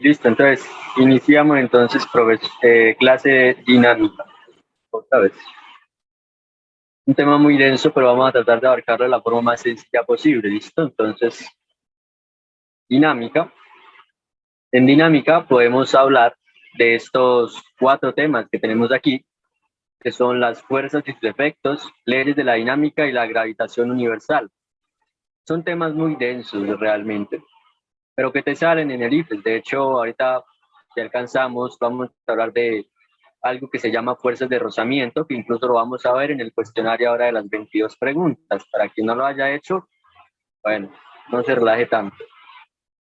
Listo, entonces iniciamos entonces clase de dinámica. Otra vez. Un tema muy denso, pero vamos a tratar de abarcarlo de la forma más sencilla posible. ¿Listo? Entonces, dinámica. En dinámica podemos hablar de estos cuatro temas que tenemos aquí, que son las fuerzas y sus efectos, leyes de la dinámica y la gravitación universal. Son temas muy densos realmente, pero que te salen en el IFES. De hecho, ahorita, si alcanzamos, vamos a hablar de algo que se llama fuerzas de rozamiento, que incluso lo vamos a ver en el cuestionario ahora de las 22 preguntas. Para quien no lo haya hecho, bueno, no se relaje tanto.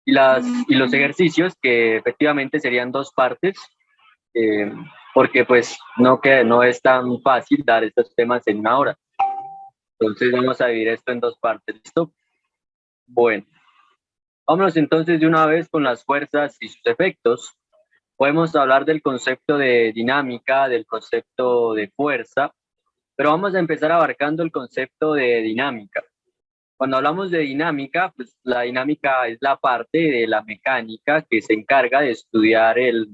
Y los ejercicios, que efectivamente serían dos partes, eh, porque pues no es tan fácil dar estos temas en una hora. Entonces vamos a dividir esto en dos partes, ¿listo? Bueno, vámonos entonces de una vez con las fuerzas y sus efectos. Podemos hablar del concepto de dinámica, del concepto de fuerza, pero vamos a empezar abarcando el concepto de dinámica. Cuando hablamos de dinámica, pues la dinámica es la parte de la mecánica que se encarga de estudiar el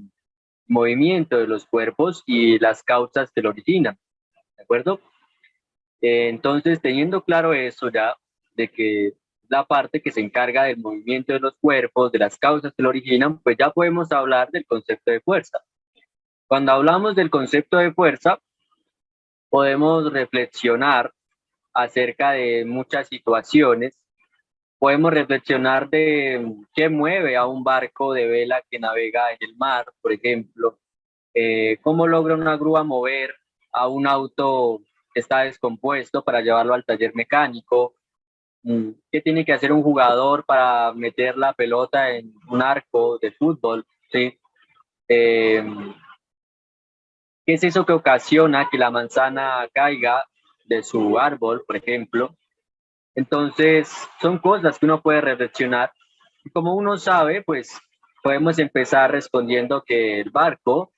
movimiento de los cuerpos y las causas que lo originan, ¿de acuerdo? Entonces, teniendo claro eso ya, de que la parte que se encarga del movimiento de los cuerpos, de las causas que lo originan, pues ya podemos hablar del concepto de fuerza. Cuando hablamos del concepto de fuerza, podemos reflexionar acerca de muchas situaciones. Podemos reflexionar de qué mueve a un barco de vela que navega en el mar, por ejemplo. Cómo logra una grúa mover a un auto que está descompuesto para llevarlo al taller mecánico. ¿Qué tiene que hacer un jugador para meter la pelota en un arco de fútbol? ¿Sí? Eh, ¿Qué es eso que ocasiona que la manzana caiga de su árbol, por ejemplo? Entonces, son cosas que uno puede reflexionar. Y como uno sabe, pues podemos empezar respondiendo que el barco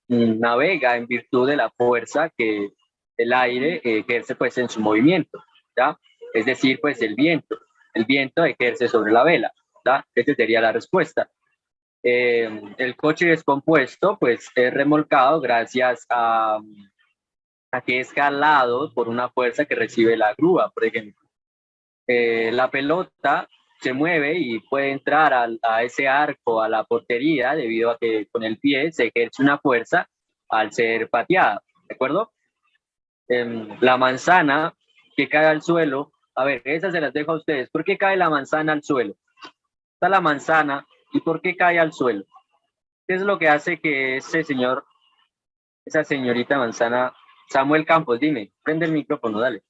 navega en virtud de la fuerza que el aire ejerce pues en su movimiento, ¿ya? Es decir, pues el viento ejerce sobre la vela, ¿ya? Esa sería la respuesta. El coche descompuesto pues es remolcado gracias a que es jalado por una fuerza que recibe la grúa, por ejemplo. La pelota se mueve y puede entrar a ese arco, a la portería, debido a que con el pie se ejerce una fuerza al ser pateada, ¿de acuerdo? La manzana que cae al suelo, a ver, esas se las dejo a ustedes. ¿Por qué cae la manzana al suelo? Está la manzana, ¿y por qué cae al suelo? ¿Qué es lo que hace que ese señor, esa señorita manzana, Samuel Campos, dime, prende el micrófono, dale.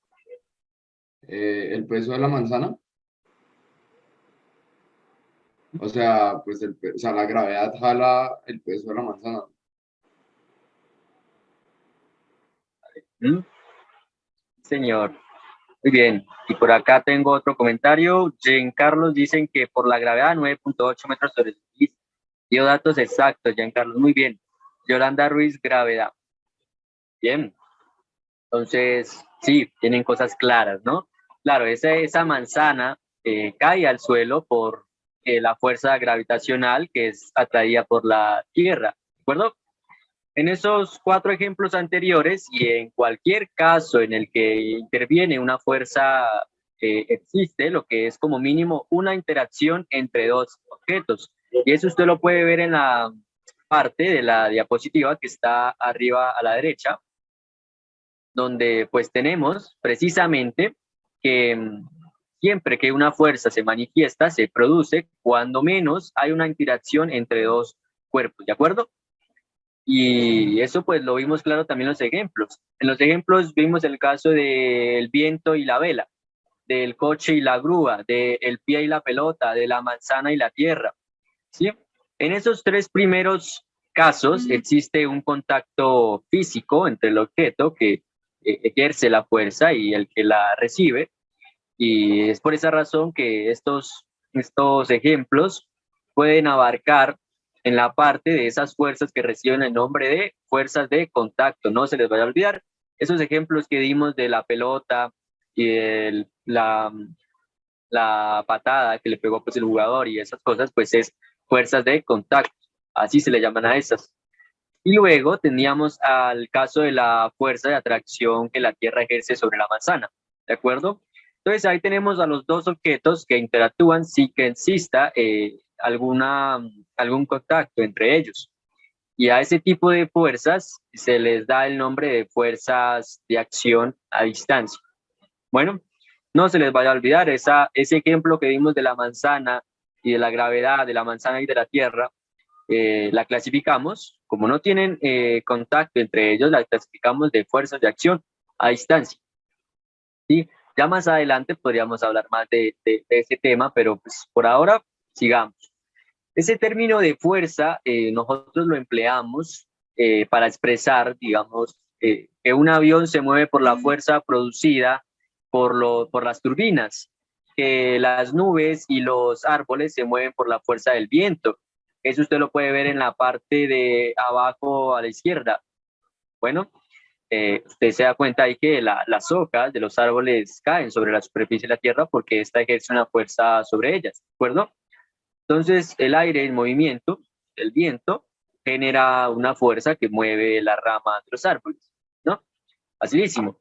El peso de la manzana, o sea, pues o sea, la gravedad jala el peso de la manzana. ¿Mm? Señor. Muy bien, y por acá tengo otro comentario. Carlos dicen que por la gravedad 9.8 metros sobre superficie. Dio datos exactos, Carlos, muy bien. Yolanda Ruiz, gravedad. Bien, entonces, sí, tienen cosas claras, ¿no? Claro, esa manzana cae al suelo por la fuerza gravitacional que es atraída por la Tierra, ¿de acuerdo? En esos cuatro ejemplos anteriores y en cualquier caso en el que interviene una fuerza, existe lo que es como mínimo una interacción entre dos objetos. Y eso usted lo puede ver en la parte de la diapositiva que está arriba a la derecha, donde pues tenemos precisamente que siempre que una fuerza se manifiesta, se produce cuando menos hay una interacción entre dos cuerpos, ¿de acuerdo? Y eso pues lo vimos claro también en los ejemplos. En los ejemplos vimos el caso del viento y la vela, del coche y la grúa, del pie y la pelota, de la manzana y la tierra, ¿sí? En esos tres primeros casos existe un contacto físico entre el objeto que ejerce la fuerza y el que la recibe, y es por esa razón que estos ejemplos pueden abarcar en la parte de esas fuerzas que reciben el nombre de fuerzas de contacto. No se les vaya a olvidar esos ejemplos que dimos de la pelota y la patada que le pegó pues el jugador y esas cosas, pues es fuerzas de contacto. así se le llaman a esas. Y luego teníamos al caso de la fuerza de atracción que la Tierra ejerce sobre la manzana, ¿de acuerdo? Entonces ahí tenemos a los dos objetos que interactúan sin que exista algún contacto entre ellos. Y a ese tipo de fuerzas se les da el nombre de fuerzas de acción a distancia. Bueno, no se les vaya a olvidar ese ejemplo que dimos de la manzana y de la gravedad de la manzana y de la Tierra. La clasificamos, como no tienen contacto entre ellos, la clasificamos de fuerzas de acción a distancia. ¿Sí? Ya más adelante podríamos hablar más de ese tema, pero pues por ahora sigamos. Ese término de fuerza nosotros lo empleamos para expresar, digamos, que un avión se mueve por la fuerza producida por las turbinas, que las nubes y los árboles se mueven por la fuerza del viento. Eso usted lo puede ver en la parte de abajo a la izquierda. Bueno, usted se da cuenta ahí que las hojas de los árboles caen sobre la superficie de la tierra porque esta ejerce una fuerza sobre ellas, ¿de acuerdo? Entonces, el aire en movimiento, el viento, genera una fuerza que mueve la rama de los árboles, ¿no? Facilísimo.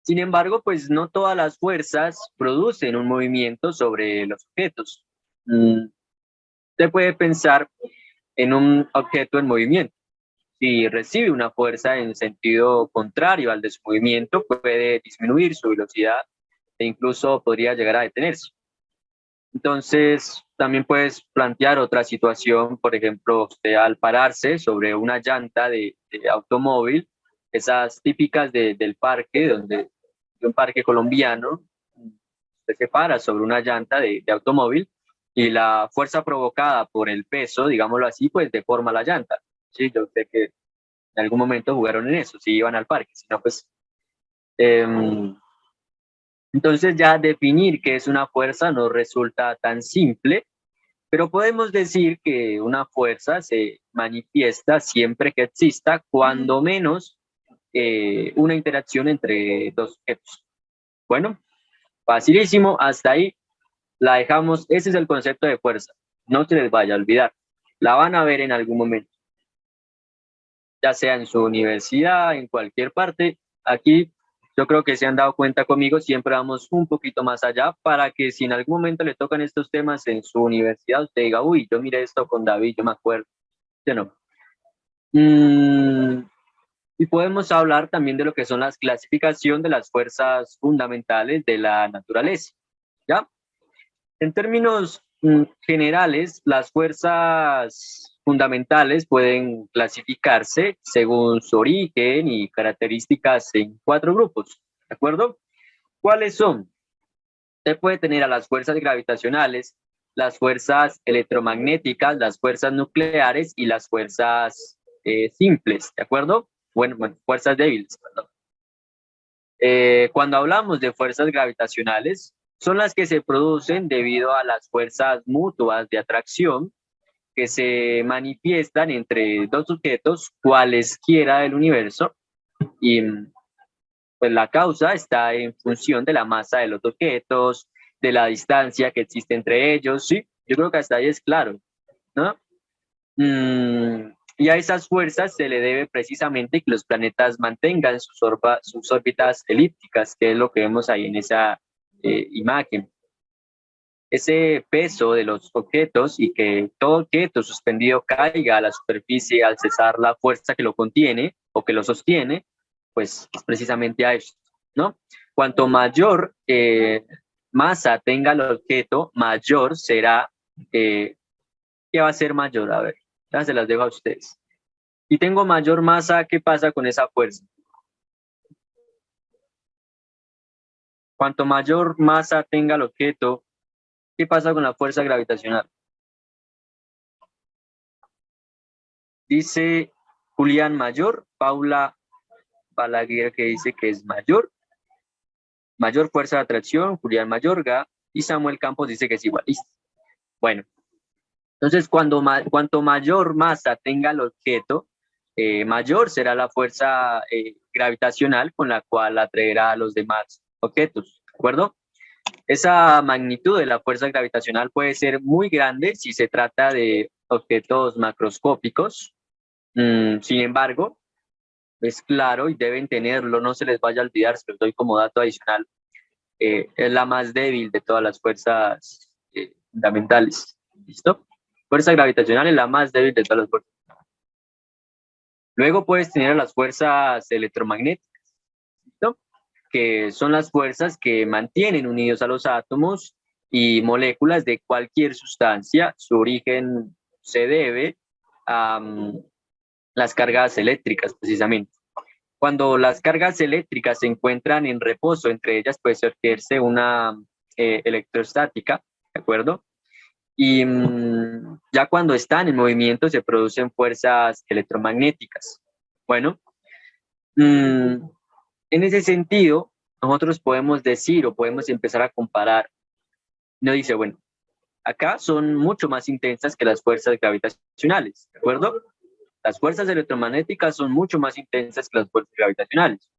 Sin embargo, pues no todas las fuerzas producen un movimiento sobre los objetos. Usted puede pensar en un objeto en movimiento. Si recibe una fuerza en sentido contrario al de su movimiento, puede disminuir su velocidad e incluso podría llegar a detenerse. Entonces, también puedes plantear otra situación, por ejemplo, usted al pararse sobre una llanta de automóvil, esas típicas del parque, de un parque colombiano, usted se para sobre una llanta de automóvil y la fuerza provocada por el peso, digámoslo así, pues deforma la llanta. Sí, yo sé que en algún momento jugaron en eso, si iban al parque, si no, pues... entonces ya definir qué es una fuerza no resulta tan simple, pero podemos decir que una fuerza se manifiesta siempre que exista, cuando menos, una interacción entre dos objetos. Bueno, facilísimo, hasta ahí la dejamos. Ese es el concepto de fuerza. No se les vaya a olvidar. La van a ver en algún momento, ya sea en su universidad, en cualquier parte. Aquí yo creo que se han dado cuenta conmigo, siempre vamos un poquito más allá para que si en algún momento le tocan estos temas en su universidad, usted diga, uy, yo miré esto con David, yo me acuerdo. ¿Sí o no? Y podemos hablar también de lo que son las clasificación de las fuerzas fundamentales de la naturaleza. ¿Ya? En términos generales, las fuerzas fundamentales pueden clasificarse según su origen y características en 4 grupos, ¿de acuerdo? ¿Cuáles son? Usted puede tener a las fuerzas gravitacionales, las fuerzas electromagnéticas, las fuerzas nucleares y las fuerzas simples, ¿de acuerdo? Bueno, fuerzas débiles, perdón. Cuando hablamos de fuerzas gravitacionales, son las que se producen debido a las fuerzas mutuas de atracción que se manifiestan entre dos objetos cualesquiera del universo y pues la causa está en función de la masa de los objetos, de la distancia que existe entre ellos, ¿sí? Yo creo que hasta ahí es claro, ¿no? Y a esas fuerzas se le debe precisamente que los planetas mantengan sus órbitas elípticas, que es lo que vemos ahí en esa imagen. Ese peso de los objetos y que todo objeto suspendido caiga a la superficie al cesar la fuerza que lo contiene o que lo sostiene, pues es precisamente a esto, ¿no? Cuanto mayor masa tenga el objeto, mayor será, ¿qué va a ser mayor? A ver, ya se las dejo a ustedes. Si tengo mayor masa, ¿qué pasa con esa fuerza? Cuanto mayor masa tenga el objeto, ¿qué pasa con la fuerza gravitacional? Dice Julián mayor, Paula Balaguer que dice que es mayor, mayor fuerza de atracción, Julián Mayorga, y Samuel Campos dice que es igual. ¿Listo? Bueno, entonces cuanto mayor masa tenga el objeto, mayor será la fuerza gravitacional con la cual atraerá a los demás objetos, ¿de acuerdo? Esa magnitud de la fuerza gravitacional puede ser muy grande si se trata de objetos macroscópicos. Sin embargo, es claro y deben tenerlo, no se les vaya a olvidar, se los doy como dato adicional. Es la más débil de todas las fuerzas fundamentales. ¿Listo? Fuerza gravitacional es la más débil de todas las fuerzas. Luego puedes tener las fuerzas electromagnéticas, ¿listo? Que son las fuerzas que mantienen unidos a los átomos y moléculas de cualquier sustancia. Su origen se debe a las cargas eléctricas, precisamente. Cuando las cargas eléctricas se encuentran en reposo, entre ellas puede ejercerse una electrostática, ¿de acuerdo? Y ya cuando están en movimiento se producen fuerzas electromagnéticas. Bueno, en ese sentido, nosotros podemos decir o podemos empezar a comparar. Nos dice, bueno, acá son mucho más intensas que las fuerzas gravitacionales, ¿de acuerdo? Las fuerzas electromagnéticas son mucho más intensas que las fuerzas gravitacionales.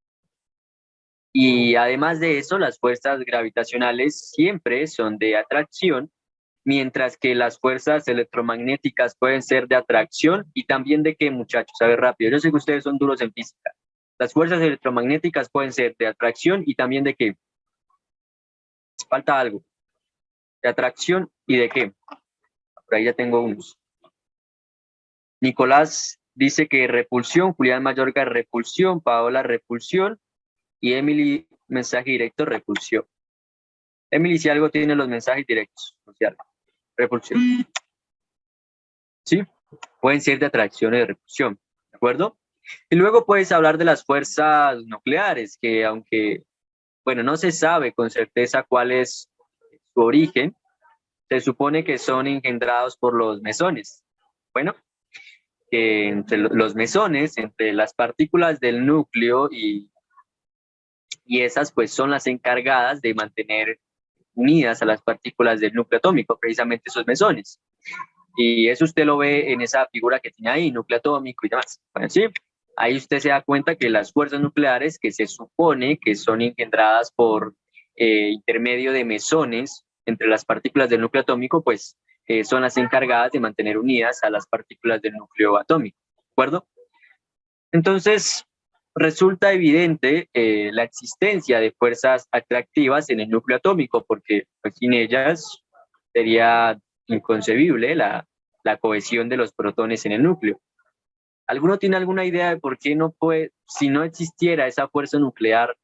Y además de eso, las fuerzas gravitacionales siempre son de atracción, mientras que las fuerzas electromagnéticas pueden ser de atracción y también de qué, muchachos. A ver, rápido. Yo sé que ustedes son duros en física. Las fuerzas electromagnéticas pueden ser de atracción y también de qué. Falta algo. De atracción y de qué. Por ahí ya tengo unos. Nicolás dice que repulsión, Julián Mayorga repulsión, Paola repulsión y Emily mensaje directo repulsión. Emily, si algo tiene los mensajes directos, o sea, repulsión. ¿Sí? Pueden ser de atracción y de repulsión, ¿de acuerdo? Y luego puedes hablar de las fuerzas nucleares, que aunque, bueno, no se sabe con certeza cuál es su origen, se supone que son engendrados por los mesones. Bueno, que entre los mesones, entre las partículas del núcleo y esas pues son las encargadas de mantener unidas a las partículas del núcleo atómico, precisamente esos mesones. Y eso usted lo ve en esa figura que tiene ahí, núcleo atómico y demás. Bueno, sí, ahí usted se da cuenta que las fuerzas nucleares que se supone que son engendradas por intermedio de mesones entre las partículas del núcleo atómico, pues son las encargadas de mantener unidas a las partículas del núcleo atómico, ¿de acuerdo? Entonces, resulta evidente la existencia de fuerzas atractivas en el núcleo atómico, porque pues, sin ellas sería inconcebible la cohesión de los protones en el núcleo. ¿Alguno tiene alguna idea de por qué no puede, si no existiera esa fuerza nuclear,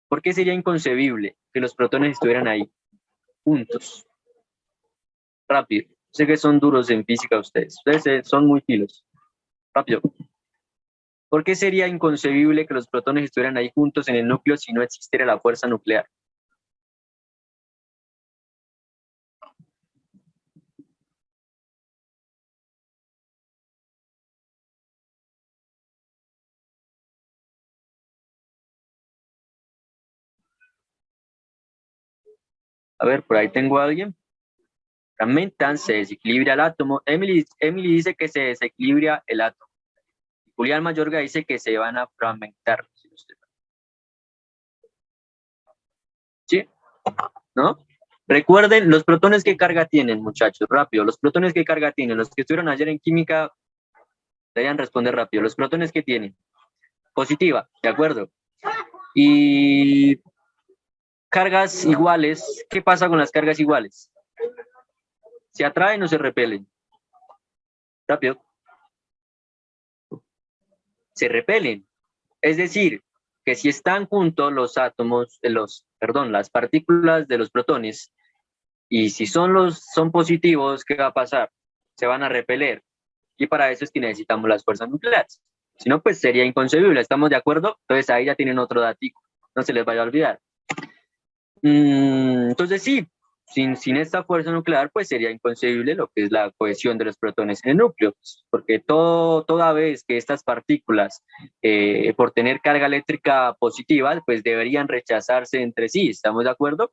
por qué sería inconcebible que los protones estuvieran ahí, juntos? Rápido. Sé que son duros en física ustedes. Ustedes son muy filos. Rápido. ¿Por qué sería inconcebible que los protones estuvieran ahí juntos en el núcleo si no existiera la fuerza nuclear? A ver, por ahí tengo a alguien. Fragmentan, se desequilibra el átomo. Emily dice que se desequilibra el átomo. Julián Mayorga dice que se van a fragmentar. ¿Sí? ¿No? Recuerden, los protones qué carga tienen, muchachos, rápido. Los protones qué carga tienen. Los que estuvieron ayer en química, deberían responder rápido. Los protones qué tienen. Positiva, ¿de acuerdo? Y cargas iguales, ¿qué pasa con las cargas iguales? ¿Se atraen o se repelen? Rápido. Se repelen. Es decir, que si están juntos los átomos, las partículas de los protones, y si son positivos, ¿qué va a pasar? Se van a repeler. Y para eso es que necesitamos las fuerzas nucleares. Si no, pues sería inconcebible. ¿Estamos de acuerdo? Entonces ahí ya tienen otro datico. No se les vaya a olvidar. Entonces sí, sin esta fuerza nuclear, pues sería inconcebible lo que es la cohesión de los protones en el núcleo, porque toda vez que estas partículas, por tener carga eléctrica positiva, pues deberían rechazarse entre sí, ¿estamos de acuerdo?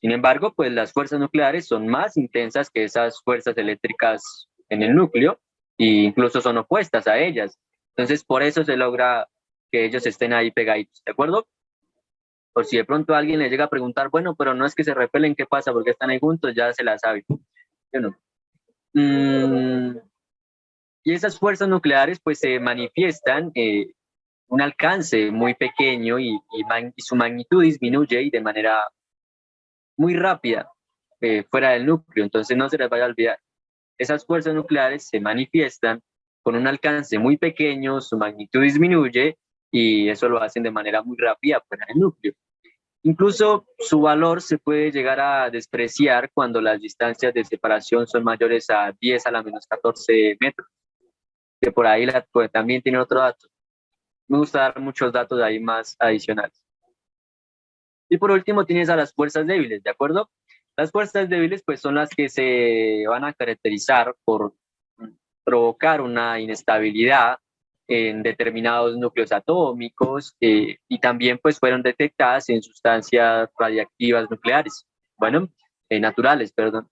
Sin embargo, pues las fuerzas nucleares son más intensas que esas fuerzas eléctricas en el núcleo e incluso son opuestas a ellas. Entonces, por eso se logra que ellos estén ahí pegaditos, ¿de acuerdo? Por si de pronto alguien le llega a preguntar, bueno, pero no es que se repelen, ¿qué pasa? Porque están ahí juntos, ya se la sabe. Yo no. Mm, y esas fuerzas nucleares pues se manifiestan un alcance muy pequeño y su magnitud disminuye y de manera muy rápida fuera del núcleo. Entonces no se les vaya a olvidar. Esas fuerzas nucleares se manifiestan con un alcance muy pequeño, su magnitud disminuye y eso lo hacen de manera muy rápida fuera del núcleo. Incluso su valor se puede llegar a despreciar cuando las distancias de separación son mayores a 10 a la menos 14 metros, que por ahí pues, también tiene otro dato. Me gusta dar muchos datos ahí más adicionales. Y por último tienes a las fuerzas débiles, ¿de acuerdo? Las fuerzas débiles pues son las que se van a caracterizar por provocar una inestabilidad en determinados núcleos atómicos y también pues fueron detectadas en sustancias radiactivas nucleares, bueno, naturales, perdón.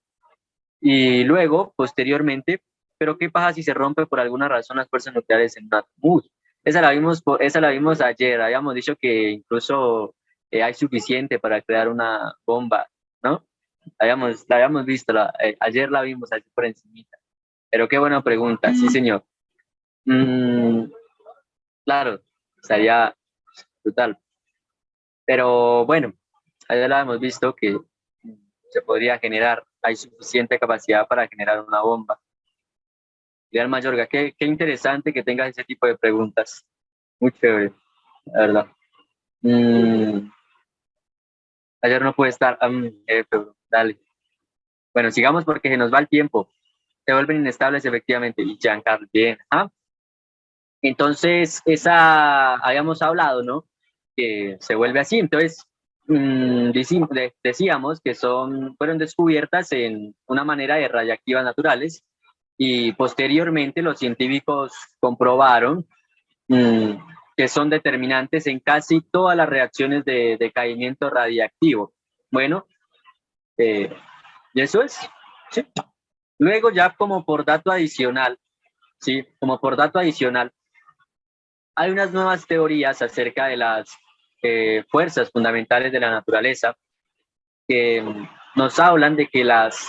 Y luego, posteriormente, pero ¿qué pasa si se rompe por alguna razón las fuerzas nucleares en un átomo? Esa la vimos ayer, habíamos dicho que incluso hay suficiente para crear una bomba, ¿no? La habíamos visto, ayer la vimos así por encimita. Pero qué buena pregunta, sí señor. Mm, claro, estaría brutal. Pero bueno, ayer la hemos visto que se podría generar, hay suficiente capacidad para generar una bomba. Ideal Mayorga, qué interesante que tengas ese tipo de preguntas. Muy chévere, la verdad. Mm, ayer no puede estar, pero dale. Bueno, sigamos porque se nos va el tiempo. Se vuelven inestables efectivamente. Y Giancarlo, bien. ¿Ah? Entonces, esa habíamos hablado, ¿no? Que se vuelve así. Entonces, decíamos que fueron descubiertas en una manera de radiactivas naturales y posteriormente los científicos comprobaron mmm, que son determinantes en casi todas las reacciones de decaimiento radiactivo. Bueno, y eso es, ¿sí? Luego ya como por dato adicional, ¿sí? Como por dato adicional, hay unas nuevas teorías acerca de las fuerzas fundamentales de la naturaleza que nos hablan de que las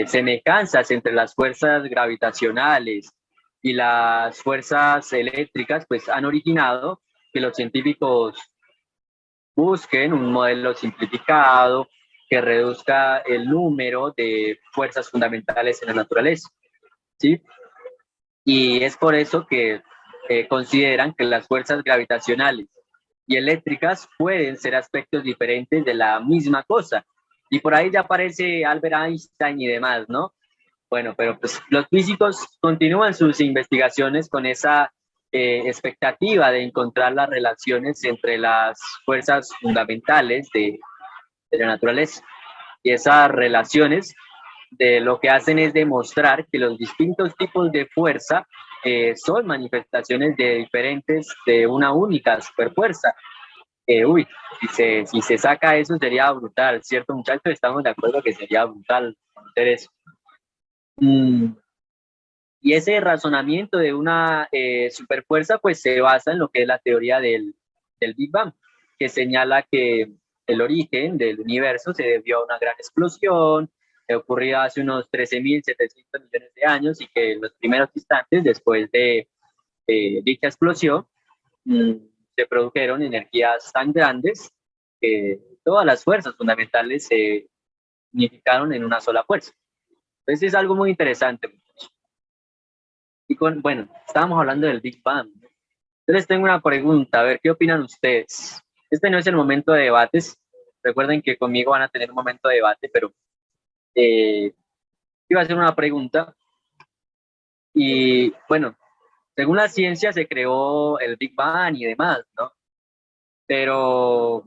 semejanzas entre las fuerzas gravitacionales y las fuerzas eléctricas pues han originado que los científicos busquen un modelo simplificado que reduzca el número de fuerzas fundamentales en la naturaleza, ¿sí? Y es por eso que consideran que las fuerzas gravitacionales y eléctricas pueden ser aspectos diferentes de la misma cosa. Y por ahí ya aparece Albert Einstein y demás, ¿no? Bueno, pero pues los físicos continúan sus investigaciones con esa expectativa de encontrar las relaciones entre las fuerzas fundamentales de la naturaleza. Y esas relaciones de lo que hacen es demostrar que los distintos tipos de fuerza son manifestaciones de diferentes, de una única superfuerza. Uy, si se saca eso sería brutal, ¿cierto muchachos? Estamos de acuerdo que sería brutal conocer eso. Mm, y ese razonamiento de una superfuerza pues se basa en lo que es la teoría del Big Bang, que señala que el origen del universo se debió a una gran explosión ocurrida hace unos 13.700 millones de años y que en los primeros instantes después de dicha explosión mm, se produjeron energías tan grandes que todas las fuerzas fundamentales se unificaron en una sola fuerza. Entonces es algo muy interesante. Bueno, estábamos hablando del Big Bang. Yo les tengo una pregunta, a ver, ¿qué opinan ustedes? Este no es el momento de debates. Recuerden que conmigo van a tener un momento de debate, pero iba a hacer una pregunta. Y bueno, según la ciencia se creó el Big Bang y demás, ¿no? Pero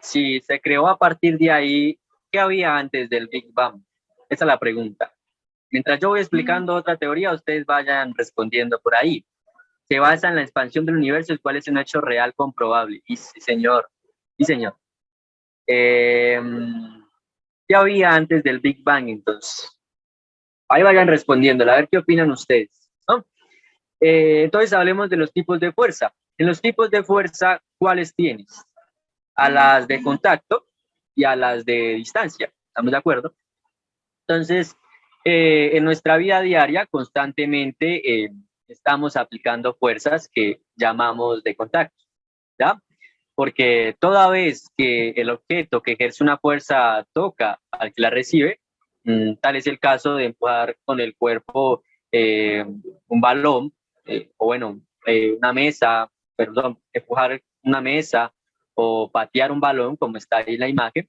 si se creó a partir de ahí, ¿qué había antes del Big Bang? Esa es la pregunta. Mientras yo voy explicando otra teoría, ustedes vayan respondiendo por ahí. Se basa en la expansión del universo, el cual es un hecho real comprobable. Y sí, señor. Sí, señor. ¿Qué había antes del Big Bang, entonces? Ahí vayan respondiendo, a ver qué opinan ustedes, ¿no? Entonces hablemos de los tipos de fuerza. En los tipos de fuerza, ¿cuáles tienes? A las de contacto y a las de distancia. ¿Estamos de acuerdo? Entonces, en nuestra vida diaria constantemente estamos aplicando fuerzas que llamamos de contacto, ¿ya? Porque toda vez que el objeto que ejerce una fuerza toca al que la recibe, tal es el caso de empujar con el cuerpo un balón, o bueno, una mesa, perdón, empujar una mesa o patear un balón, como está ahí en la imagen,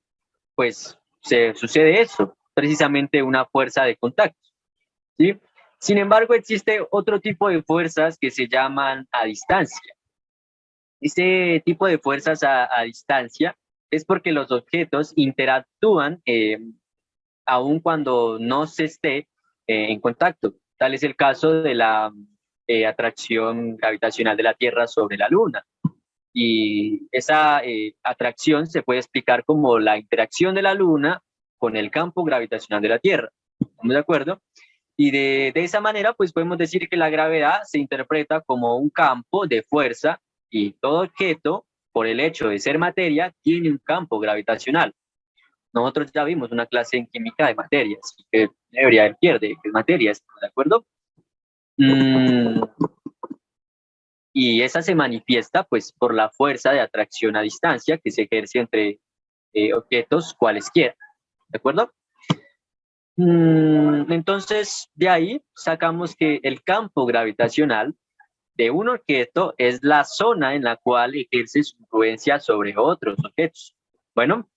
pues se sucede eso, precisamente una fuerza de contacto, ¿sí? Sin embargo, existe otro tipo de fuerzas que se llaman a distancia. Ese tipo de fuerzas a distancia es porque los objetos interactúan aun cuando no se esté en contacto. Tal es el caso de la atracción gravitacional de la Tierra sobre la Luna. Y esa atracción se puede explicar como la interacción de la Luna con el campo gravitacional de la Tierra. ¿Estamos de acuerdo? Y de esa manera, pues podemos decir que la gravedad se interpreta como un campo de fuerza y todo objeto, por el hecho de ser materia, tiene un campo gravitacional. Nosotros ya vimos una clase en química de materias, que debería pierde, que es materia, ¿estamos de acuerdo? Y esa se manifiesta pues por la fuerza de atracción a distancia que se ejerce entre objetos cualesquiera, ¿de acuerdo? Entonces, de ahí sacamos que el campo gravitacional de un objeto es la zona en la cual ejerce su influencia sobre otros objetos. Bueno,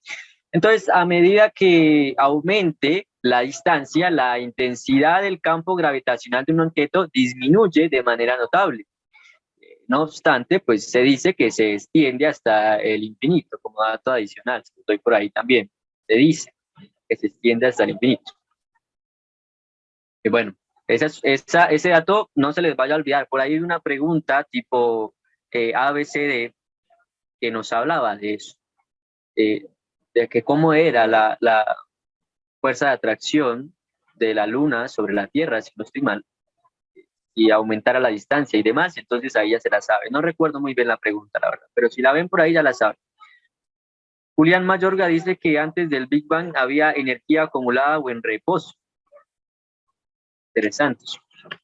entonces a medida que aumente la distancia, la intensidad del campo gravitacional de un objeto disminuye de manera notable. No obstante, pues se dice que se extiende hasta el infinito, como dato adicional, estoy por ahí también, se dice que se extiende hasta el infinito. Y bueno, ese dato no se les vaya a olvidar. Por ahí hay una pregunta tipo ABCD que nos hablaba de eso, eh, de que cómo era la fuerza de atracción de la Luna sobre la Tierra, si no estoy mal, y aumentara la distancia y demás. Entonces ahí ya se la sabe. No recuerdo muy bien la pregunta, la verdad, pero si la ven por ahí ya la saben. Julián Mayorga dice que antes del Big Bang había energía acumulada o en reposo. Interesante.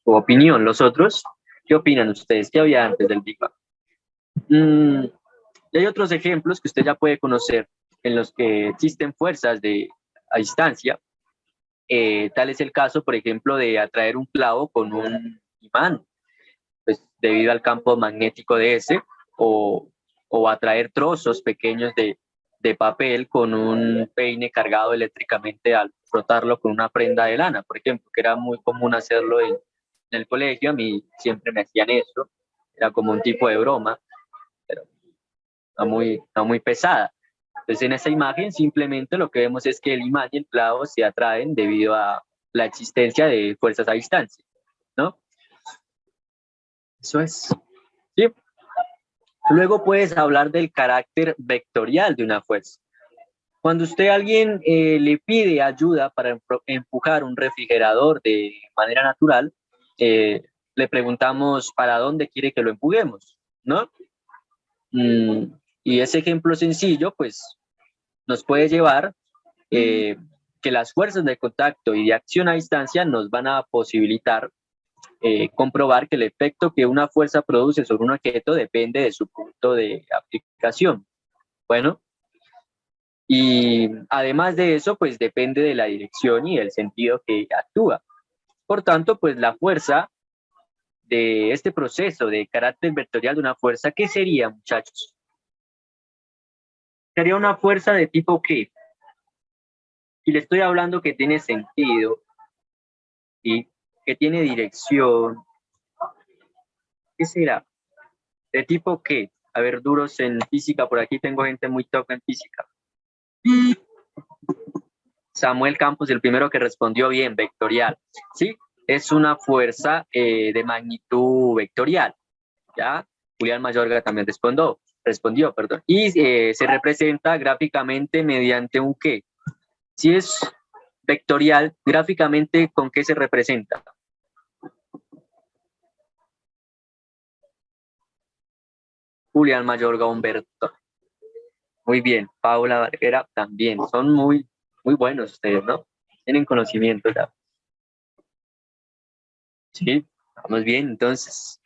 Tu opinión. ¿Los otros? ¿Qué opinan ustedes? ¿Qué había antes del Big Bang? Y hay otros ejemplos que usted ya puede conocer en los que existen fuerzas a distancia. Tal es el caso, por ejemplo, de atraer un clavo con un imán, pues debido al campo magnético de ese, o atraer trozos pequeños de papel con un peine cargado eléctricamente al frotarlo con una prenda de lana, por ejemplo, que era muy común hacerlo en el colegio. A mí siempre me hacían eso, era como un tipo de broma, pero no muy pesada. Entonces en esa imagen simplemente lo que vemos es que el imán y el clavo se atraen debido a la existencia de fuerzas a distancia, ¿no? Eso es. ¿Sí? Luego puedes hablar del carácter vectorial de una fuerza. Cuando usted a alguien le pide ayuda para empujar un refrigerador de manera natural, le preguntamos para dónde quiere que lo empujemos, ¿no? Y ese ejemplo sencillo, pues, nos puede llevar que las fuerzas de contacto y de acción a distancia nos van a posibilitar comprobar que el efecto que una fuerza produce sobre un objeto depende de su punto de aplicación. Bueno, y además de eso, pues depende de la dirección y el sentido que actúa. Por tanto, pues la fuerza de este proceso de carácter vectorial de una fuerza, ¿qué sería, muchachos? Sería una fuerza de tipo ¿qué? Si le estoy hablando que tiene sentido y que tiene dirección, ¿qué será? ¿De tipo qué? A ver, duros en física, por aquí tengo gente muy toca en física. Samuel Campos, el primero que respondió bien, vectorial. Sí, es una fuerza de magnitud vectorial. ¿Ya? Julián Mayorga también respondió, perdón. Y se representa gráficamente mediante un qué. Si es vectorial, gráficamente, ¿con qué se representa? Julián Mayorga Humberto. Muy bien. Paula Barrera también. Son muy buenos ustedes, ¿no? Tienen conocimiento ya. Sí, vamos bien, entonces.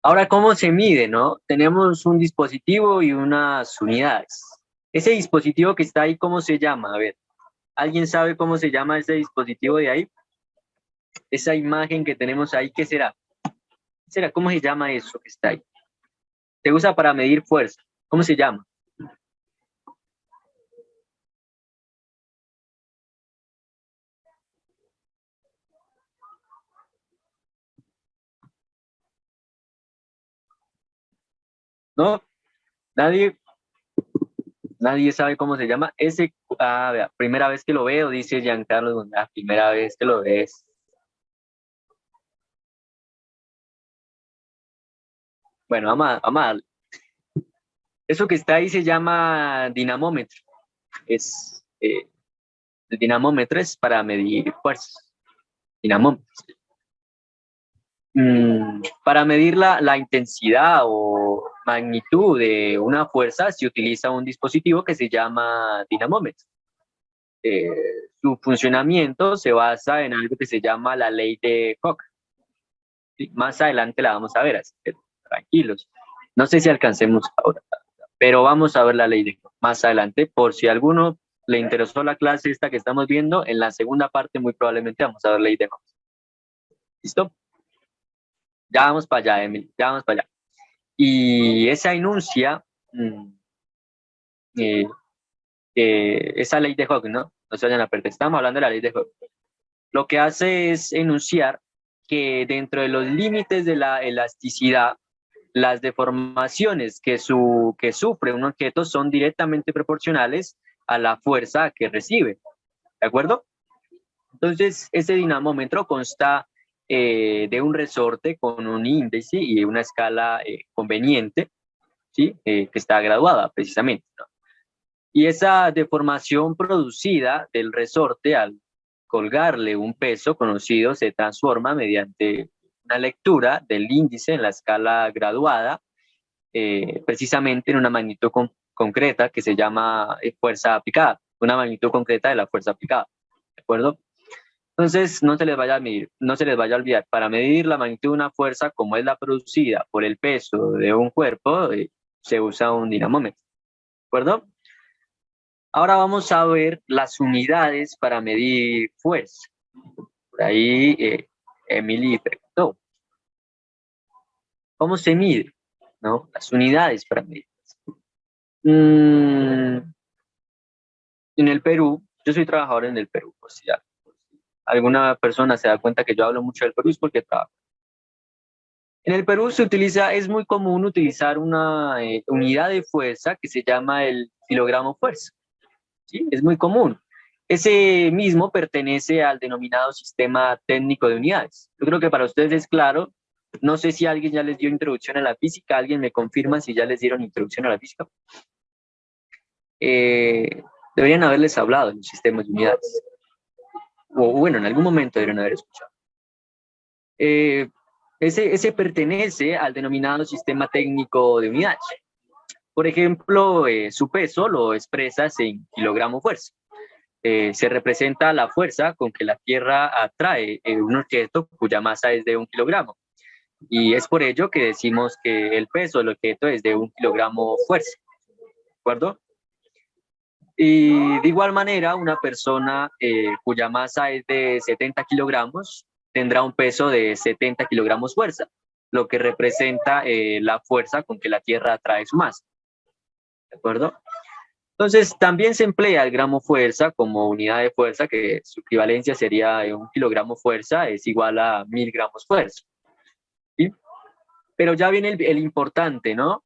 Ahora, ¿cómo se mide, no? Tenemos un dispositivo y unas unidades. Ese dispositivo que está ahí, ¿cómo se llama? A ver, ¿alguien sabe cómo se llama ese dispositivo de ahí? Esa imagen que tenemos ahí, ¿qué será? ¿Qué será? ¿Cómo se llama eso que está ahí? Se usa para medir fuerza. ¿Cómo se llama? ¿No? ¿Nadie? Nadie sabe cómo se llama. Vea, primera vez que lo veo, dice Giancarlo, la primera vez que lo ves. Bueno, vamos a darle. Eso que está ahí se llama dinamómetro. El dinamómetro es para medir fuerzas. Dinamómetro. Para medir la intensidad o magnitud de una fuerza se utiliza un dispositivo que se llama dinamómetro. Eh, Su funcionamiento se basa en algo que se llama la ley de Koch. ¿Sí? Más adelante la vamos a ver, así que tranquilos. No sé si alcancemos ahora, pero vamos a ver la ley de Koch más adelante, por si a alguno le interesó la clase esta que estamos viendo, en la segunda parte muy probablemente vamos a ver la ley de Koch. ¿Listo? Ya vamos para allá, Emily, ya vamos para allá. Y esa enuncia, mm, eh, esa ley de Hooke, ¿no? No se vayan a perder, estamos hablando de la ley de Hooke. Lo que hace es enunciar que dentro de los límites de la elasticidad, las deformaciones que sufre un objeto son directamente proporcionales a la fuerza que recibe. ¿De acuerdo? Entonces, ese dinamómetro consta de un resorte con un índice y una escala conveniente, ¿sí? Que está graduada precisamente, ¿no? Y esa deformación producida del resorte al colgarle un peso conocido se transforma mediante una lectura del índice en la escala graduada, precisamente en una magnitud concreta que se llama fuerza aplicada, una magnitud concreta de la fuerza aplicada. ¿De acuerdo? Entonces, no se les vaya a medir, no se les vaya a olvidar, para medir la magnitud de una fuerza como es la producida por el peso de un cuerpo, se usa un dinamómetro. ¿De acuerdo? Ahora vamos a ver las unidades para medir fuerza. Por ahí Emily preguntó, ¿cómo se mide? ¿No? Las unidades para medir. Mm, en el Perú, yo soy trabajador en el Perú, por si alguna persona se da cuenta que yo hablo mucho del Perú es porque trabajo. En el Perú se utiliza, es muy común utilizar una unidad de fuerza que se llama el kilogramo fuerza. ¿Sí? Es muy común. Ese mismo pertenece al denominado sistema técnico de unidades. Yo creo que para ustedes es claro. No sé si alguien ya les dio introducción a la física. ¿Alguien me confirma si ya les dieron introducción a la física? Eh, Deberían haberles hablado de los sistemas de unidades. O bueno, en algún momento deberían haber escuchado. Eh, ese pertenece al denominado sistema técnico de unidades. Por ejemplo, su peso lo expresas en kilogramo fuerza. Se representa la fuerza con que la Tierra atrae un objeto cuya masa es de 1 kilogramo. Y es por ello que decimos que el peso del objeto es de 1 kilogramo fuerza. ¿De acuerdo? Y de igual manera, una persona cuya masa es de 70 kilogramos tendrá un peso de 70 kilogramos fuerza, lo que representa la fuerza con que la Tierra atrae su masa. ¿De acuerdo? Entonces, también se emplea el gramo fuerza como unidad de fuerza, que su equivalencia sería 1 kilogramo fuerza es igual a 1000 gramos fuerza. ¿Sí? Pero ya viene el importante, ¿no?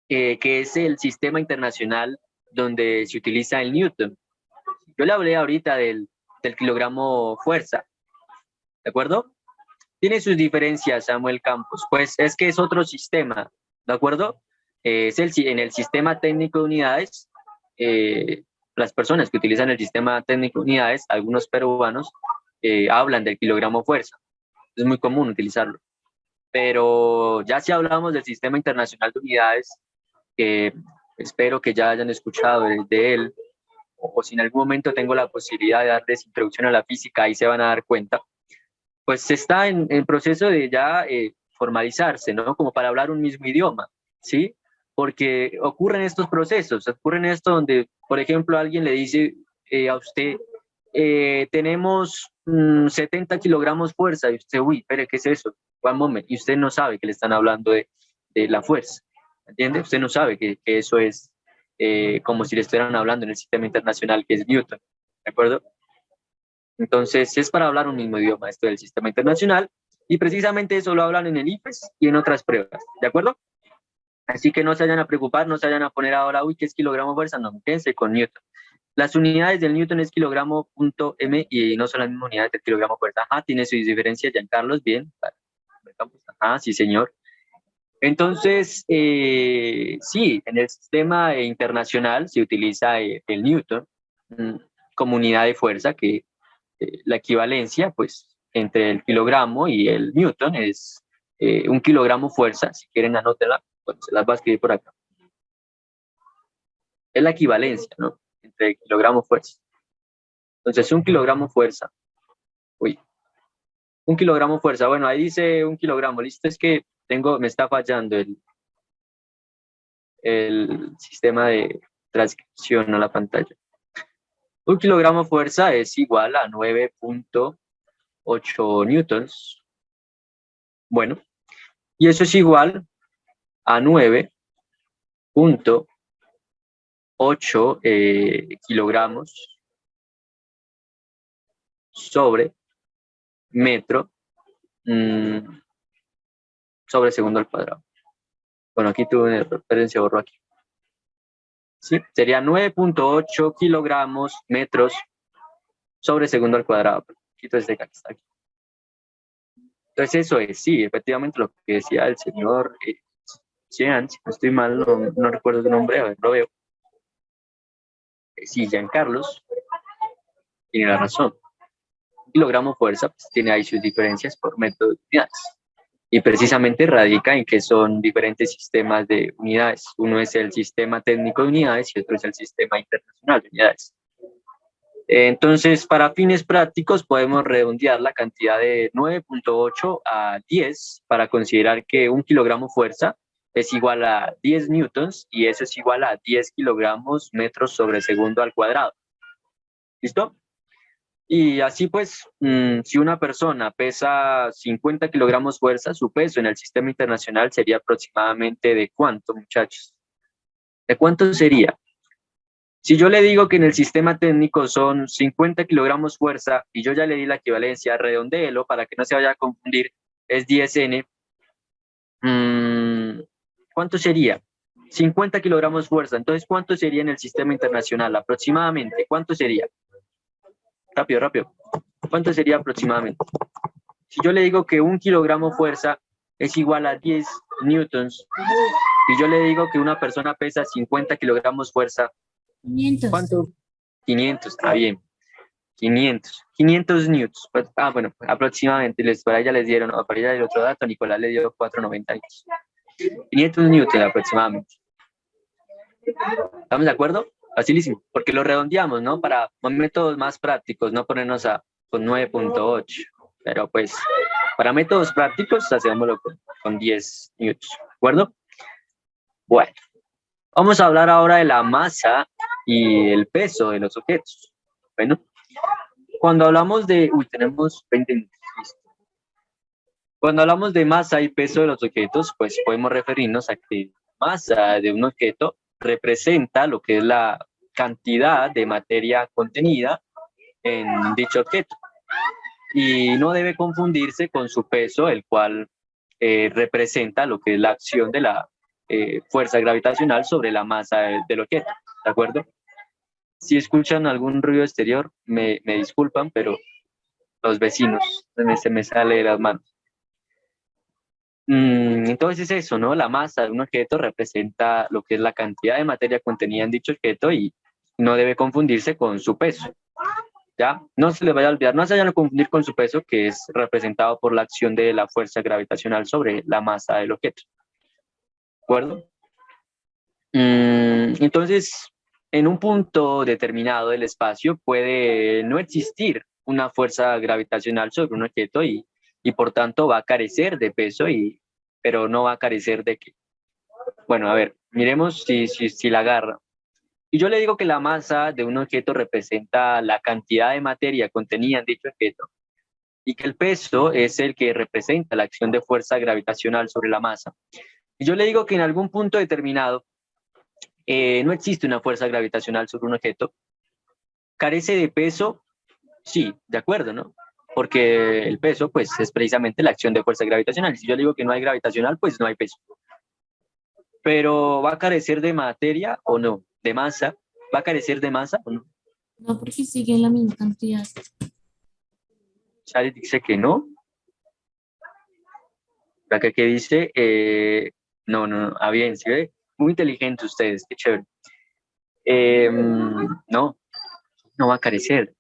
Que es el sistema internacional donde se utiliza el Newton. Yo le hablé ahorita del kilogramo fuerza, ¿de acuerdo? Tiene sus diferencias, Samuel Campos, pues es que es otro sistema, ¿de acuerdo? En el sistema técnico de unidades, las personas que utilizan el sistema técnico de unidades, algunos peruanos, hablan del kilogramo fuerza. Es muy común utilizarlo. Pero ya si hablamos del sistema internacional de unidades, espero que ya hayan escuchado de él, o si en algún momento tengo la posibilidad de darles introducción a la física, ahí se van a dar cuenta. pues está en proceso de ya formalizarse, ¿no? Como para hablar un mismo idioma, ¿sí? Porque ocurren estos procesos, ocurren esto donde, por ejemplo, alguien le dice a usted, tenemos 70 kilogramos fuerza, y usted, uy, espere, ¿qué es eso? One moment, y usted no sabe que le están hablando de la fuerza, ¿entiende? Usted no sabe que eso es como si le estuvieran hablando en el sistema internacional, que es Newton, ¿de acuerdo? Entonces, es para hablar un mismo idioma esto del sistema internacional, y precisamente eso lo hablan en el IFES y en otras pruebas, ¿de acuerdo? Así que no se vayan a preocupar, no se vayan a poner ahora, uy, ¿qué es kilogramo fuerza? No, quédense con Newton. Las unidades del Newton es kilogramo punto M y no son las mismas unidades del kilogramo fuerza. Ajá, tiene sus diferencias, Giancarlos, bien. Ajá, sí, señor. Entonces, sí, en el sistema internacional se utiliza el Newton mm, como unidad de fuerza, que la equivalencia, pues, entre el kilogramo y el Newton es un kilogramo fuerza. Si quieren, anótenla, pues, se las va a escribir por acá. Es la equivalencia, ¿no? Entre el kilogramo fuerza. Entonces, un kilogramo fuerza. Uy, un kilogramo fuerza. Bueno, ahí dice un kilogramo. Listo, es que me está fallando el sistema de transcripción a la pantalla. Un kilogramo fuerza es igual a 9.8 newtons. Bueno, y eso es igual a 9.8 kilogramos sobre metro sobre segundo al cuadrado. Bueno, aquí tuve una referencia, borro aquí. ¿Sí? Sería 9.8 kilogramos metros sobre segundo al cuadrado. Quito este que está aquí. Entonces eso es, sí, efectivamente lo que decía el señor Jean, si no estoy mal, no recuerdo su nombre, a ver, lo veo. Sí, Giancarlos tiene la razón. Un kilogramo fuerza pues, tiene ahí sus diferencias por metro de unidades. Y precisamente radica en que son diferentes sistemas de unidades. Uno es el sistema técnico de unidades y otro es el sistema internacional de unidades. Entonces, para fines prácticos, podemos redondear la cantidad de 9.8 a 10 para considerar que un kilogramo fuerza es igual a 10 newtons y eso es igual a 10 kilogramos metros sobre segundo al cuadrado. ¿Listo? Y así pues, si una persona pesa 50 kilogramos fuerza, su peso en el sistema internacional sería aproximadamente ¿de cuánto, muchachos? ¿De cuánto sería? Si yo le digo que en el sistema técnico son 50 kilogramos fuerza y yo ya le di la equivalencia, redondéelo para que no se vaya a confundir, es 10N, ¿cuánto sería? 50 kilogramos fuerza, entonces ¿cuánto sería en el sistema internacional? Aproximadamente, ¿cuánto sería? Rápido, rápido. ¿Cuánto sería aproximadamente? Si yo le digo que un kilogramo fuerza es igual a 10 newtons, y yo le digo que una persona pesa 50 kilogramos fuerza, 500. ¿cuánto? 500, está bien. 500 newtons. Bueno, aproximadamente, para ella les dieron, para ella el otro dato, Nicolás le dio 490. 500 newtons aproximadamente. ¿Estamos de acuerdo? Facilísimo, porque lo redondeamos, ¿no? Para métodos más prácticos, no ponernos con 9.8. Pero pues, para métodos prácticos, hacémoslo con 10 newtons. ¿De acuerdo? Bueno, vamos a hablar ahora de la masa y el peso de los objetos. Bueno, cuando hablamos de... Uy, tenemos 20 minutos. Listo. Cuando hablamos de masa y peso de los objetos, pues podemos referirnos a que masa de un objeto representa lo que es la cantidad de materia contenida en dicho objeto. Y no debe confundirse con su peso, el cual representa lo que es la acción de la fuerza gravitacional sobre la masa del objeto. ¿De acuerdo? Si escuchan algún ruido exterior, me disculpan, pero los vecinos se me sale de las manos. Entonces es eso, ¿no? La masa de un objeto representa lo que es la cantidad de materia contenida en dicho objeto y no debe confundirse con su peso. ¿Ya? No se les vaya a olvidar, no se vayan a confundir con su peso, que es representado por la acción de la fuerza gravitacional sobre la masa del objeto. ¿De acuerdo? Entonces, en un punto determinado del espacio puede no existir una fuerza gravitacional sobre un objeto y y por tanto va a carecer de peso, pero no va a carecer de qué. Bueno, a ver, miremos si la agarra. Y yo le digo que la masa de un objeto representa la cantidad de materia contenida en dicho objeto y que el peso es el que representa la acción de fuerza gravitacional sobre la masa. Y yo le digo que en algún punto determinado no existe una fuerza gravitacional sobre un objeto. ¿Carece de peso? Sí, de acuerdo, ¿no? Porque el peso, pues, es precisamente la acción de fuerza gravitacional. Si yo le digo que no hay gravitacional, pues no hay peso. Pero ¿va a carecer de materia o no? ¿De masa? ¿Va a carecer de masa o no? No, porque sigue la misma cantidad. Charles dice que no. La que dice, no, no, no. Ah, bien, ¿sí ve? Muy inteligentes ustedes, qué chévere. No, no va a carecer,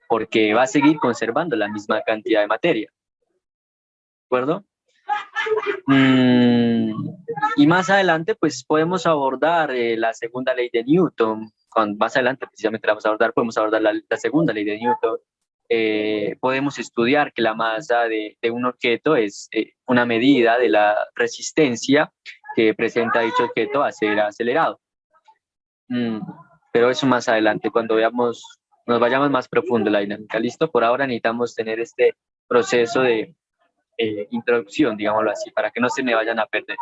porque va a seguir conservando la misma cantidad de materia. ¿De acuerdo? Y más adelante, pues podemos abordar la segunda ley de Newton. Más adelante, precisamente la vamos a abordar, podemos abordar la segunda ley de Newton. Podemos estudiar que la masa de un objeto es una medida de la resistencia que presenta dicho objeto a ser acelerado. Pero eso más adelante, cuando veamos, nos vayamos más profundo en la dinámica. ¿Listo? Por ahora necesitamos tener este proceso de introducción, digámoslo así, para que no se me vayan a perder.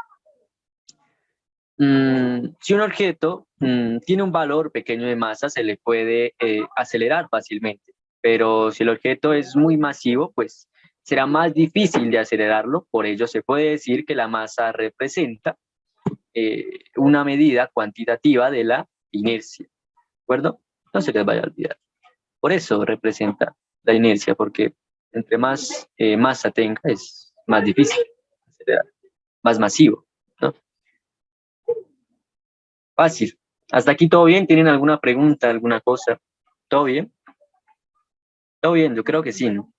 Si un objeto tiene un valor pequeño de masa, se le puede acelerar fácilmente, pero si el objeto es muy masivo, pues será más difícil de acelerarlo. Por ello se puede decir que la masa representa una medida cuantitativa de la inercia, ¿de acuerdo? No se les vaya a olvidar. Por eso representa la inercia, porque entre más masa tenga, es más difícil acelerar, más masivo, ¿no? Fácil. ¿Hasta aquí todo bien? ¿Tienen alguna pregunta, alguna cosa? ¿Todo bien? Todo bien, yo creo que sí, ¿no?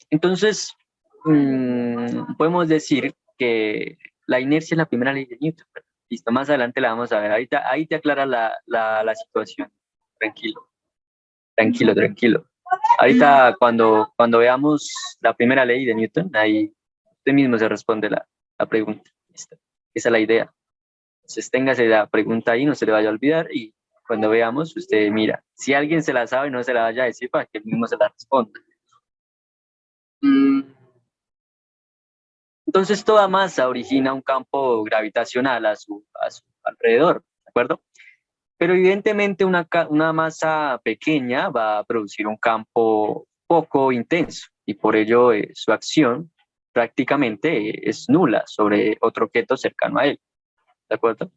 Entonces, podemos decir que la inercia es la primera ley de Newton. Listo, más adelante la vamos a ver. Ahí te aclara la situación. Tranquilo, tranquilo, tranquilo. Ahorita cuando veamos la primera ley de Newton, ahí usted mismo se responde la pregunta. ¿Listo? Esa es la idea. Entonces téngase la pregunta ahí, no se le vaya a olvidar y cuando veamos, usted mira, si alguien se la sabe, no se la vaya a decir para que él mismo se la responda. Entonces toda masa origina un campo gravitacional a su alrededor, ¿de acuerdo? Pero evidentemente una masa pequeña va a producir un campo poco intenso y por ello su acción prácticamente es nula sobre otro objeto cercano a él, ¿de acuerdo?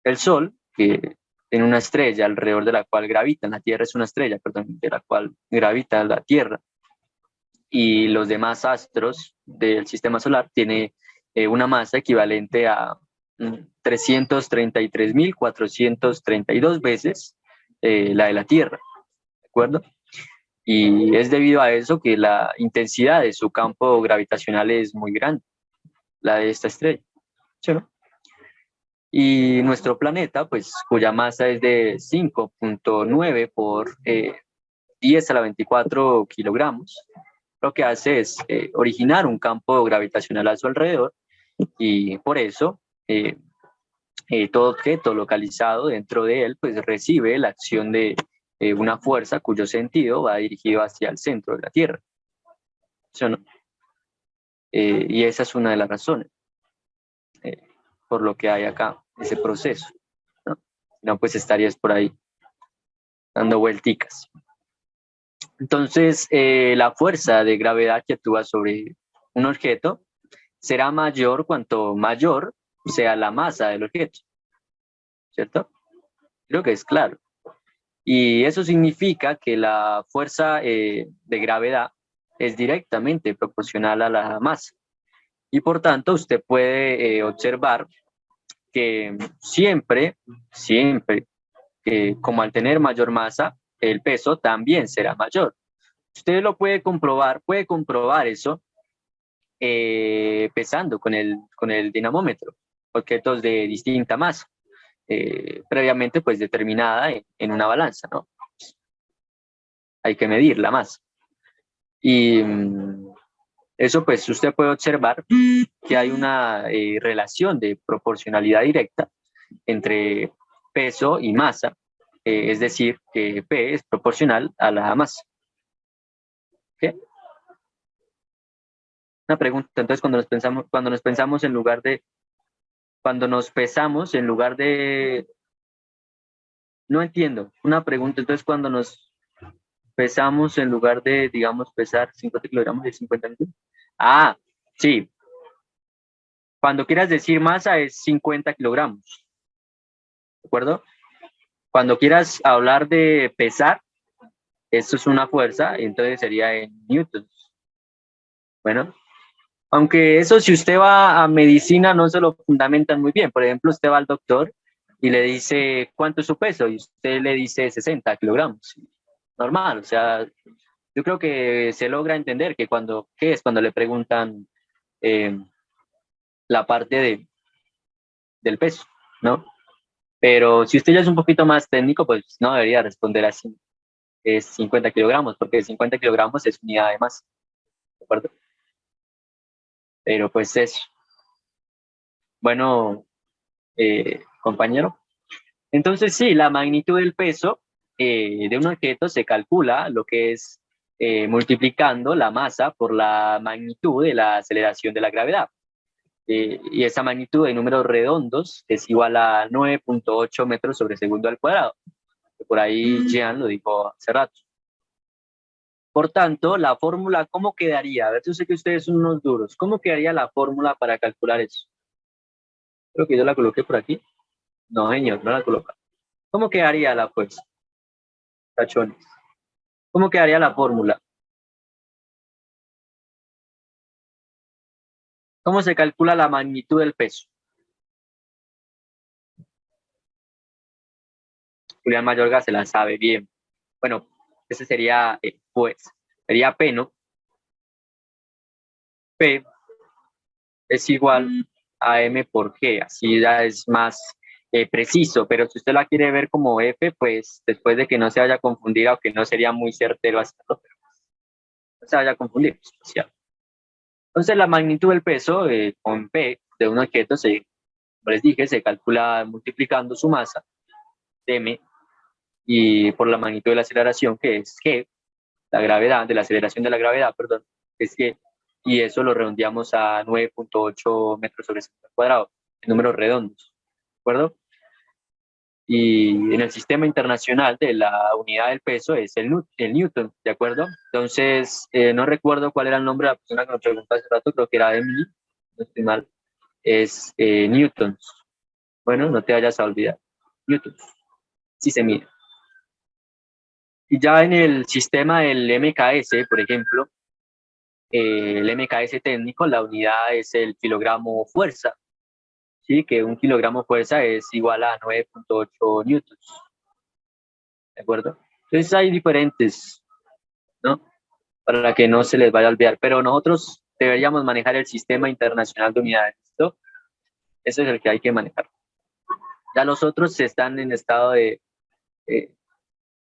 El Sol, que tiene una estrella alrededor de la cual gravita, la Tierra es una estrella, perdón, de la cual gravita la Tierra, y los demás astros del sistema solar tiene una masa equivalente a 333.432 veces la de la Tierra, ¿de acuerdo? Y es debido a eso que la intensidad de su campo gravitacional es muy grande, la de esta estrella, ¿sí, no? Y nuestro planeta, pues, cuya masa es de 5.9 por 10 a la 24 kilogramos, lo que hace es originar un campo gravitacional a su alrededor y por eso todo objeto localizado dentro de él, pues, recibe la acción de una fuerza cuyo sentido va dirigido hacia el centro de la Tierra. ¿Sí o no? Y esa es una de las razones por lo que hay acá ese proceso, ¿no? Si no, pues estarías por ahí dando vuelticas. Entonces, la fuerza de gravedad que actúa sobre un objeto será mayor cuanto mayor sea la masa del objeto, ¿cierto? Creo que es claro. Y eso significa que la fuerza de gravedad es directamente proporcional a la masa. Y por tanto, usted puede observar que siempre, como al tener mayor masa, el peso también será mayor. Usted lo puede comprobar eso pesando con el dinamómetro, objetos de distinta masa, previamente pues determinada en una balanza, ¿no? hay que medir la masa. Y eso pues usted puede observar que hay una relación de proporcionalidad directa entre peso y masa, es decir, que P es proporcional a la masa. ¿Okay? Una pregunta, entonces cuando nos pesamos en lugar de, no entiendo, una pregunta, entonces cuando nos pesamos en lugar de, digamos, pesar 50 kilogramos de 50 kilogramos. Ah, sí, cuando quieras decir masa es 50 kilogramos, ¿de acuerdo? Cuando quieras hablar de pesar, esto es una fuerza, entonces sería en newtons. Bueno, aunque eso si usted va a medicina no se lo fundamentan muy bien. Por ejemplo, usted va al doctor y le dice, ¿cuánto es su peso? Y usted le dice 60 kilogramos. Normal, o sea, yo creo que se logra entender que ¿qué es cuando le preguntan eh, la parte del peso, ¿no? Pero si usted ya es un poquito más técnico, pues no debería responder así. Es 50 kilogramos, porque 50 kilogramos es unidad de masa, ¿de acuerdo? Pero pues eso. Bueno, compañero. Entonces sí, la magnitud del peso de un objeto se calcula lo que es multiplicando la masa por la magnitud de la aceleración de la gravedad. Y esa magnitud de números redondos es igual a 9.8 metros sobre segundo al cuadrado. Por ahí Jean lo dijo hace rato. Por tanto, la fórmula, ¿cómo quedaría? A ver, yo sé que ustedes son unos duros. ¿Cómo quedaría la fórmula para calcular eso? Creo que yo la coloqué por aquí. No, señor, no la coloca. ¿Cómo quedaría la fuerza? Tachones. ¿Cómo quedaría la fórmula? ¿Cómo se calcula la magnitud del peso? Julián Mayorga se la sabe bien. Bueno, ese sería, sería P, ¿no? P es igual a M por G, así ya es más preciso, pero si usted la quiere ver como F, pues después de que no se vaya a confundir, aunque no sería muy certero hacerlo, pero no se vaya a confundir. Entonces la magnitud del peso con P de un objeto, como les dije, se calcula multiplicando su masa, M, y por la magnitud de la aceleración, que es G, la gravedad, de la aceleración de la gravedad, perdón, es G, y eso lo redondeamos a 9.8 metros sobre segundo al cuadrado, en números redondos, ¿de acuerdo? Y en el sistema internacional de la unidad del peso es el Newton, ¿de acuerdo? Entonces, no recuerdo cuál era el nombre de la persona que me preguntó hace rato, creo que era Emily, no estoy mal, es newtons. Bueno, no te vayas a olvidar, newtons, sí se mide. Y ya en el sistema del MKS, por ejemplo, el MKS técnico, la unidad es el kilogramo fuerza, ¿sí? Que un kilogramo fuerza es igual a 9.8 newtons, ¿de acuerdo? Entonces hay diferentes, ¿no? Para que no se les vaya a olvidar, pero nosotros deberíamos manejar el sistema internacional de unidades, ¿listo? Ese es el que hay que manejar. Ya los otros están en estado eh,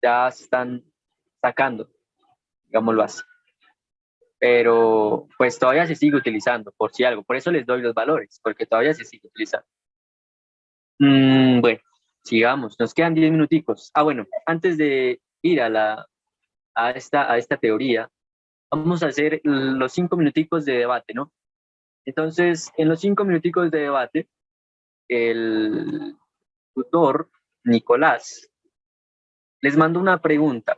ya se están sacando, digámoslo así. Pero pues todavía se sigue utilizando, por si algo. Por eso les doy los valores, porque todavía se sigue utilizando. Bueno, sigamos, nos quedan 10 minuticos. Ah, bueno, antes de ir a esta teoría, vamos a hacer los 5 minuticos de debate, ¿no? Entonces, en los 5 minuticos de debate, el tutor, Nicolás, les mando una pregunta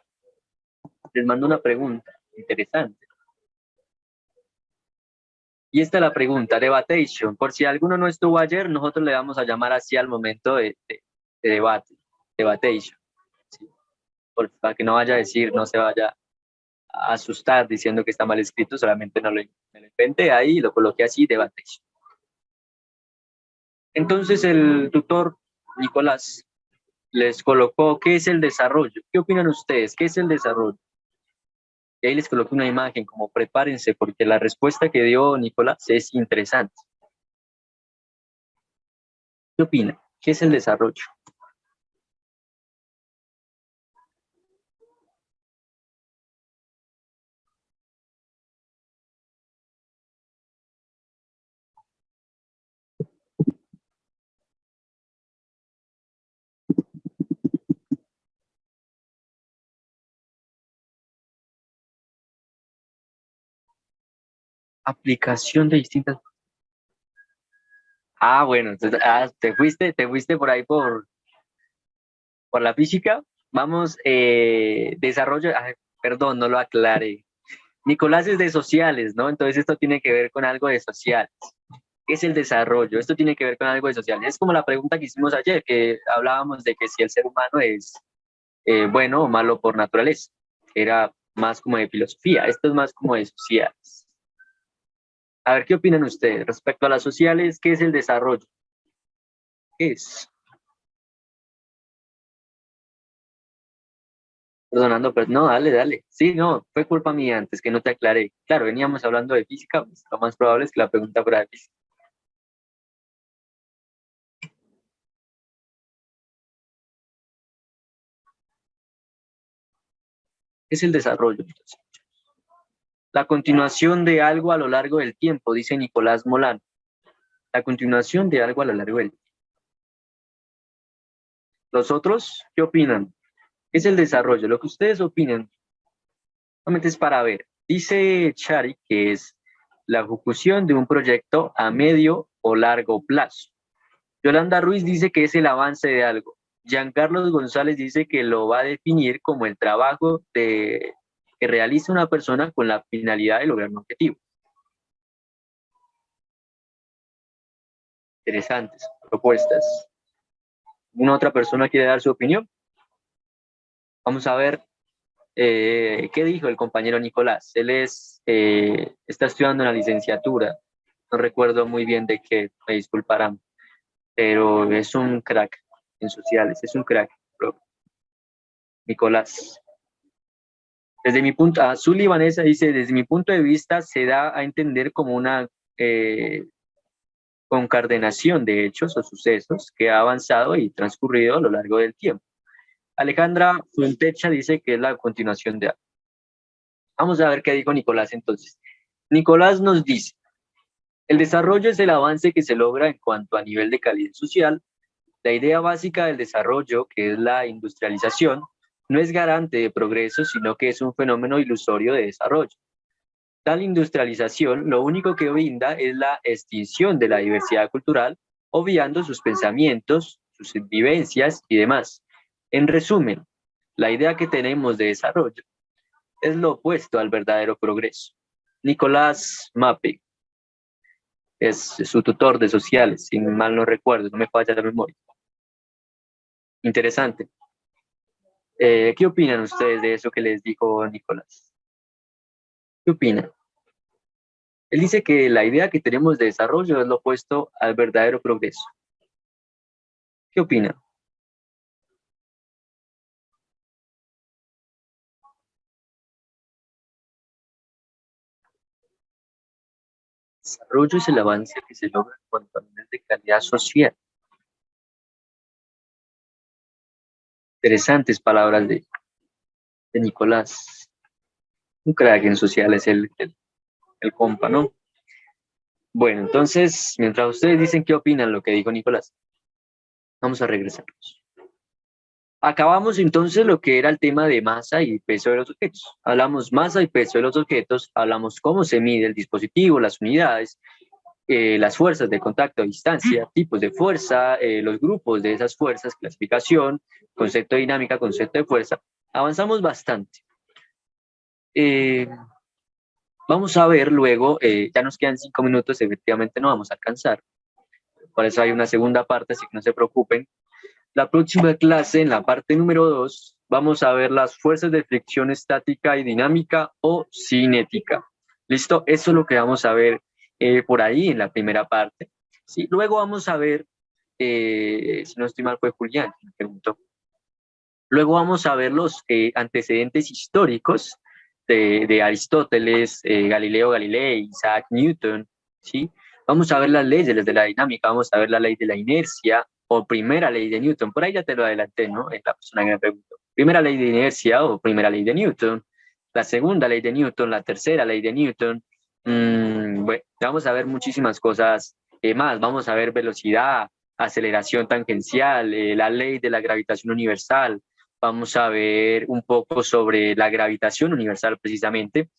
interesante. Y esta es la pregunta, debatation. Por si alguno no estuvo ayer, nosotros le vamos a llamar así al momento de debate, debatation. ¿Sí? Para que no vaya a decir, no se vaya a asustar diciendo que está mal escrito, solamente no me lo inventé ahí y lo coloqué así, debatation. Entonces el tutor, Nicolás, les colocó, ¿qué es el desarrollo? ¿Qué opinan ustedes? ¿Qué es el desarrollo? Y ahí les coloqué una imagen, como prepárense, porque la respuesta que dio Nicolás es interesante. ¿Qué opinan? ¿Qué es el desarrollo? Aplicación de distintas. Bueno, entonces, te fuiste por ahí por la física. Vamos, desarrollo, perdón, no lo aclaré. Nicolás es de sociales, ¿no? Entonces esto tiene que ver con algo de sociales. ¿Qué es el desarrollo? Esto tiene que ver con algo de sociales. Es como la pregunta que hicimos ayer, que hablábamos de que si el ser humano es bueno o malo por naturaleza. Era más como de filosofía, esto es más como de sociales. A ver, ¿qué opinan ustedes respecto a las sociales? ¿Qué es el desarrollo? ¿Qué es? Perdonando, pero no, dale, dale. Sí, no, fue culpa mía antes que no te aclaré. Claro, veníamos hablando de física, pues, lo más probable es que la pregunta fuera de física. ¿Qué es el desarrollo? La continuación de algo a lo largo del tiempo, dice Nicolás Molano. La continuación de algo a lo largo del tiempo. ¿Los otros qué opinan? ¿Qué es el desarrollo? Lo que ustedes opinan, solamente es para ver. Dice Chari que es la ejecución de un proyecto a medio o largo plazo. Yolanda Ruiz dice que es el avance de algo. Giancarlos González dice que lo va a definir como el trabajo que realiza una persona con la finalidad de lograr un objetivo. Interesantes propuestas. ¿Una otra persona quiere dar su opinión? Vamos a ver qué dijo el compañero Nicolás. Él está estudiando en la licenciatura. No recuerdo muy bien de qué, me disculparán, pero es un crack en sociales, es un crack, Nicolás. Desde mi punto, Zully Vanessa dice, desde mi punto de vista se da a entender como una concatenación de hechos o sucesos que ha avanzado y transcurrido a lo largo del tiempo. Alejandra Fuentecha dice que es la continuación de algo. Vamos a ver qué dijo Nicolás entonces. Nicolás nos dice, el desarrollo es el avance que se logra en cuanto a nivel de calidad social. La idea básica del desarrollo, que es la industrialización, no es garante de progreso, sino que es un fenómeno ilusorio de desarrollo. Tal industrialización lo único que brinda es la extinción de la diversidad cultural, obviando sus pensamientos, sus vivencias y demás. En resumen, la idea que tenemos de desarrollo es lo opuesto al verdadero progreso. Nicolás Mappe es su tutor de sociales, si mal no recuerdo, no me falla la memoria. Interesante. ¿Qué opinan ustedes de eso que les dijo Nicolás? ¿Qué opinan? Él dice que la idea que tenemos de desarrollo es lo opuesto al verdadero progreso. ¿Qué opinan? Desarrollo es el avance que se logra en cuanto a nivel de calidad social. Interesantes palabras de Nicolás. Un crack en sociales, el compa, ¿no? Bueno, entonces, mientras ustedes dicen qué opinan lo que dijo Nicolás, vamos a regresarnos. Acabamos entonces lo que era el tema de masa y peso de los objetos. Hablamos masa y peso de los objetos, hablamos cómo se mide el dispositivo, las unidades, las fuerzas de contacto a distancia, tipos de fuerza, los grupos de esas fuerzas, clasificación, concepto de dinámica, concepto de fuerza. Avanzamos bastante. Vamos a ver luego, ya nos quedan 5 minutos, efectivamente no vamos a alcanzar. Por eso hay una segunda parte, así que no se preocupen. La próxima clase, en la parte número 2, vamos a ver las fuerzas de fricción estática y dinámica o cinética. ¿Listo? Eso es lo que vamos a ver por ahí en la primera parte. ¿Sí? Luego vamos a ver, si no estoy mal fue Julián, me preguntó. Luego vamos a ver los antecedentes históricos de Aristóteles, Galileo Galilei, Isaac Newton, ¿sí? Vamos a ver las leyes de la dinámica, vamos a ver la ley de la inercia o primera ley de Newton, por ahí ya te lo adelanté, ¿no? Es la persona que me preguntó. Primera ley de inercia o primera ley de Newton, la segunda ley de Newton, la tercera ley de Newton. Bueno, vamos a ver muchísimas cosas más, vamos a ver velocidad, aceleración tangencial, la ley de la gravitación universal, vamos a ver un poco sobre la gravitación universal precisamente.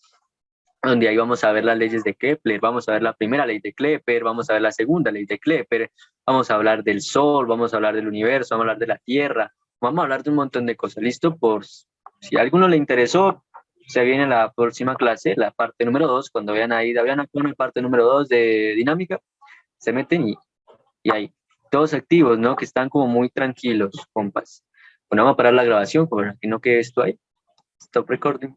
donde ahí vamos a ver las leyes de Kepler, vamos a ver la primera ley de Kepler, vamos a ver la segunda ley de Kepler, vamos a hablar del Sol, vamos a hablar del universo, vamos a hablar de la Tierra, vamos a hablar de un montón de cosas. ¿Listo? Por si a alguno le interesó, se viene la próxima clase, la parte número 2, cuando vean ahí, vean acá una parte número 2 de dinámica, se meten y ahí, todos activos, ¿no? Que están como muy tranquilos, compas. Bueno, vamos a parar la grabación, porque no quede esto ahí. Stop recording.